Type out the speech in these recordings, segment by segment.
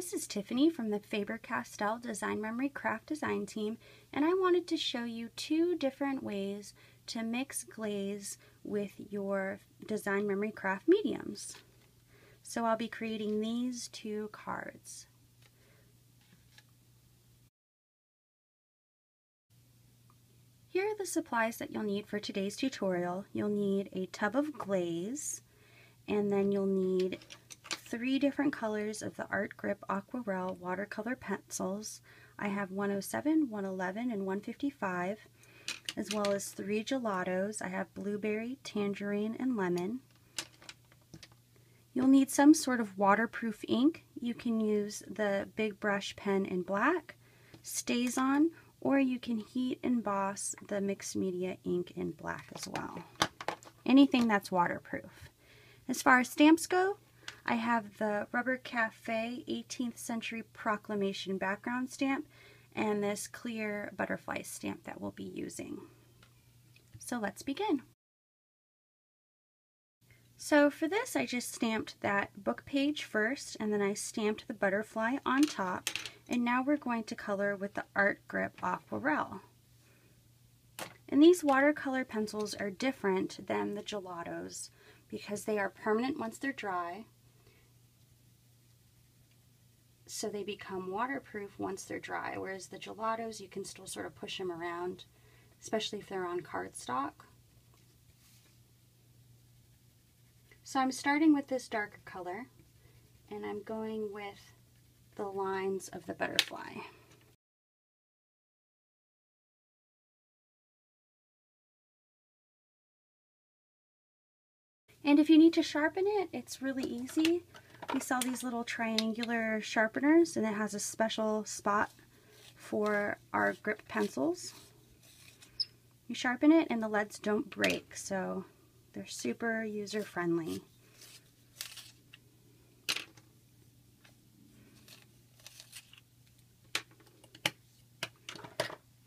This is Tiffany from the Faber-Castell Design Memory Craft Design Team, and I wanted to show you two different ways to mix glaze with your Design Memory Craft mediums. So I'll be creating these two cards. Here are the supplies that you'll need for today's tutorial. You'll need a tub of glaze, and then you'll need 3 different colors of the Art Grip Aquarelle watercolor pencils. I have 107, 111, and 155, as well as 3 gelatos. I have blueberry, tangerine, and lemon. You'll need some sort of waterproof ink. You can use the big brush pen in black, StazOn, or you can heat emboss the mixed media ink in black as well. Anything that's waterproof. As far as stamps go, I have the Rubber Cafe 18th Century Proclamation background stamp and this clear butterfly stamp that we'll be using. So let's begin. So for this, I just stamped that book page first, and then I stamped the butterfly on top, and now we're going to color with the Art Grip Aquarelle. And these watercolor pencils are different than the gelatos because they are permanent once they're dry, so they become waterproof once they're dry, whereas the gelatos, you can still sort of push them around, especially if they're on cardstock. So I'm starting with this darker color, and I'm going with the lines of the butterfly. And if you need to sharpen it, it's really easy. We sell these little triangular sharpeners, and it has a special spot for our grip pencils. You sharpen it and the leads don't break, so they're super user-friendly.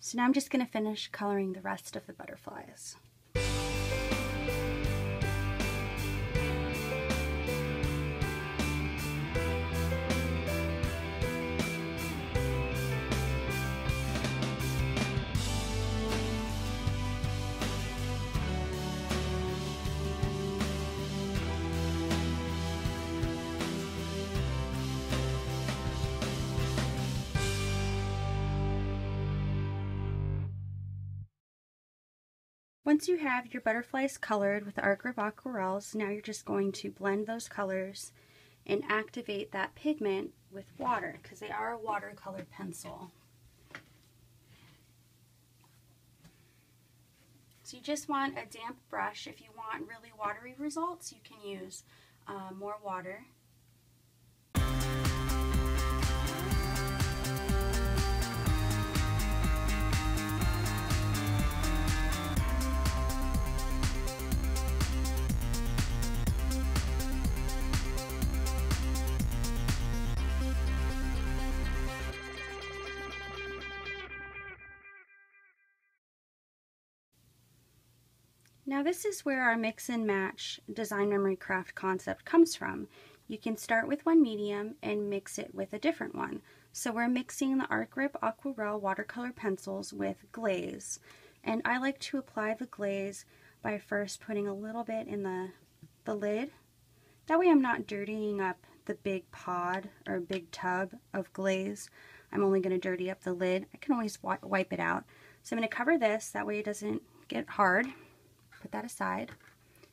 So now I'm just going to finish coloring the rest of the butterflies. Once you have your butterflies colored with the Art Grip Aquarelles, now you're just going to blend those colors and activate that pigment with water, because they are a watercolor pencil. So you just want a damp brush. If you want really watery results, you can use more water. Now this is where our mix and match design memory craft concept comes from. You can start with one medium and mix it with a different one. So we're mixing the Art Grip Aquarelle watercolor pencils with glaze. And I like to apply the glaze by first putting a little bit in the lid. That way I'm not dirtying up the big pod or big tub of glaze. I'm only going to dirty up the lid. I can always wipe it out. So I'm going to cover this, that way it doesn't get hard. Put that aside.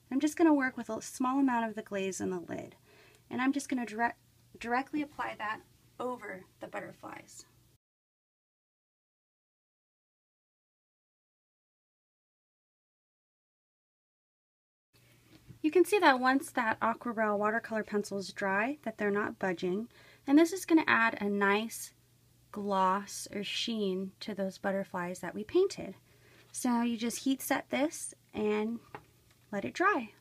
I'm just going to work with a small amount of the glaze in the lid, and I'm just going to directly apply that over the butterflies. You can see that once that Aquarelle watercolor pencil is dry, that they're not budging, and this is going to add a nice gloss or sheen to those butterflies that we painted. So now you just heat set this and let it dry.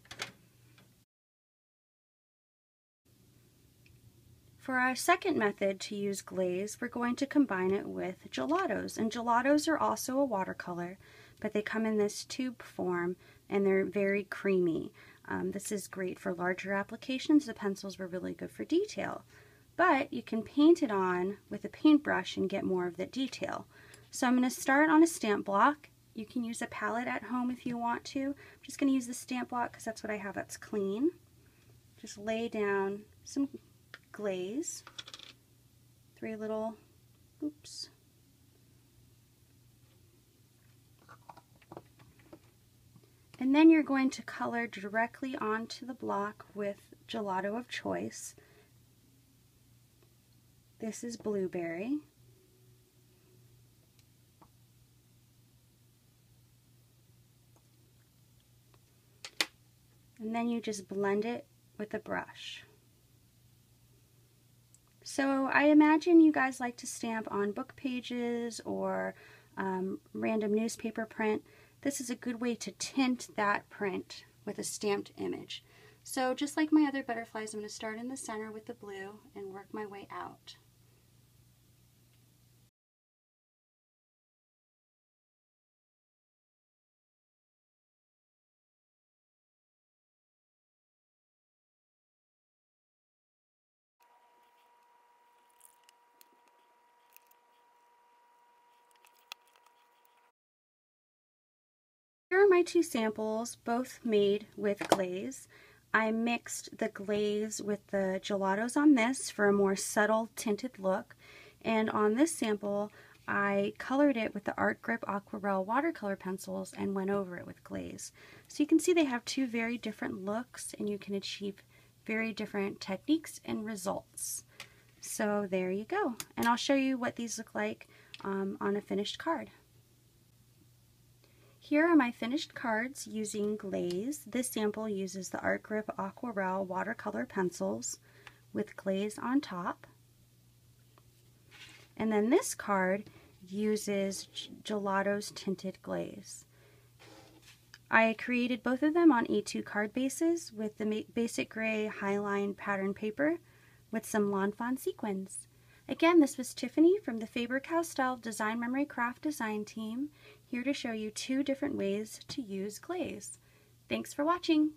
For our second method to use glaze, we're going to combine it with gelatos. And gelatos are also a watercolor, but they come in this tube form and they're very creamy. This is great for larger applications. The pencils were really good for detail. but you can paint it on with a paintbrush and get more of the detail. So I'm going to start on a stamp block. You can use a palette at home if you want to. I'm just going to use the stamp block because that's what I have that's clean. Just lay down some glaze, 3 little, oops. And then you're going to color directly onto the block with gelato of choice. This is blueberry. And then you just blend it with a brush. So I imagine you guys like to stamp on book pages or random newspaper print. This is a good way to tint that print with a stamped image. So just like my other butterflies, I'm going to start in the center with the blue and work my way out. Here are my 2 samples, both made with glaze. I mixed the glaze with the gelatos on this for a more subtle tinted look, and on this sample I colored it with the Art Grip Aquarelle watercolor pencils and went over it with glaze. So you can see they have 2 very different looks and you can achieve very different techniques and results. So there you go, and I'll show you what these look like on a finished card. Here are my finished cards using glaze. This sample uses the Art Grip Aquarelle watercolor pencils with glaze on top. And then this card uses Gelato's tinted glaze. I created both of them on A2 card bases with the basic gray highline pattern paper with some Lawn Fawn sequins. Again, this was Tiffany from the Faber-Castell Design Memory Craft Design Team, here to show you 2 different ways to use glaze. Thanks for watching!